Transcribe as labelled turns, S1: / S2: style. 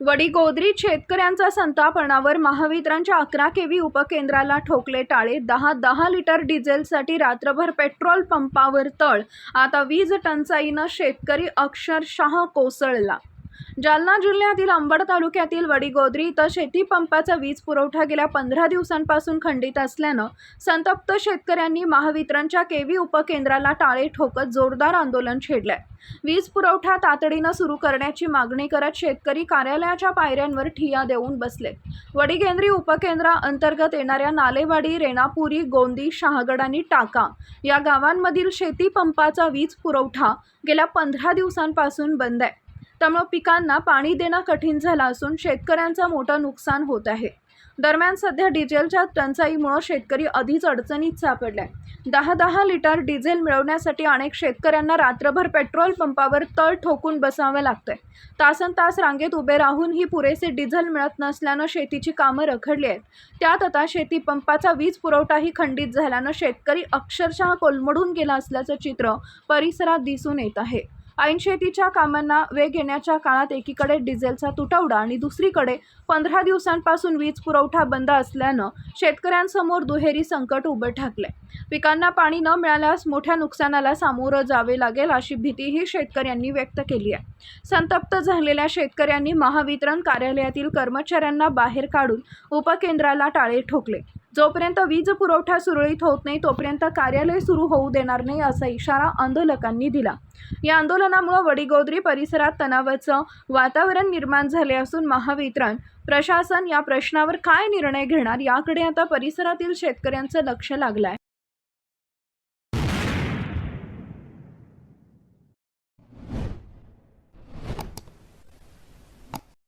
S1: वडीगोद्रीत शेतकऱ्यांचा संतापणावर महावितरणच्या 11 केव्ही उपकेंद्राला ठोकले टाळे. 10 लिटर डिझेलसाठी रात्रभर पेट्रोल पंपावर तळ. आता वीज टंचाईनं शेतकरी अक्षरशः कोसळला. जालना जिल्ह्यातील अंबड तालुक्यातील वडीगोद्री इथं शेती पंपाचा वीज पुरवठा गेल्या 15 दिवसांपासून खंडित असल्यानं संतप्त शेतकऱ्यांनी महावितरणच्या केव्ही उपकेंद्राला टाळे ठोकत जोरदार आंदोलन छेडलंय. वीज पुरवठा तातडीनं सुरू करण्याची मागणी करत शेतकरी कार्यालयाच्या पायऱ्यांवर ठिय्या देऊन बसले. वडीगोद्री उपकेंद्रा अंतर्गत येणाऱ्या नालेवाडी, रेणापुरी, गोंदी, शहागड आणि टाका या गावांमधील शेती पंपाचा वीज पुरवठा गेल्या 15 दिवसांपासून बंद आहे. त्यामुळे पिकांना पाणी देणं कठीण झालं असून शेतकऱ्यांचं मोठं नुकसान होत आहे. दरम्यान सध्या डिझेलच्या टंचाईमुळे शेतकरी आधीच अडचणीत सापडलाय. 10 लिटर डिझेल मिळवण्यासाठी अनेक शेतकऱ्यांना रात्रभर पेट्रोल पंपावर तळ ठोकून बसावं लागतंय. तासनतास रांगेत उभे राहूनही पुरेसे डिझेल मिळत नसल्यानं शेतीची कामं रखडली आहेत. त्यात आता शेती पंपाचा वीज पुरवठाही खंडित झाल्यानं शेतकरी अक्षरशः कोलमडून गेला असल्याचं चित्र परिसरात दिसून येत आहे. ऐन शेतीच्या कामांना वेग येण्याच्या काळात एकीकडे डिझेलचा तुटवडा आणि दुसरीकडे 15 दिवसांपासून वीज पुरवठा बंद असल्यानं शेतकऱ्यांसमोर दुहेरी संकट उभं ठाकलंय. पिकांना पाणी न मिळाल्यास मोठ्या नुकसानाला सामोरं जावे लागेल अशी भीतीही शेतकऱ्यांनी व्यक्त केली आहे. संतप्त झालेल्या शेतकऱ्यांनी महावितरण कार्यालयातील कर्मचाऱ्यांना बाहेर काढून उपकेंद्राला टाळे ठोकले. जोपर्यंत वीज पुरवठा सुरळीत होत नाही तोपर्यंत कार्यालय सुरू होऊ देणार नाही असा इशारा आंदोलकांनी दिला. या आंदोलनामुळे वडीगोद्री परिसरात तणावाचं वातावरण निर्माण झाले असून महावितरण प्रशासन या प्रश्नावर काय निर्णय घेणार याकडे आता परिसरातील शेतकऱ्यांचं लक्ष लागलंय.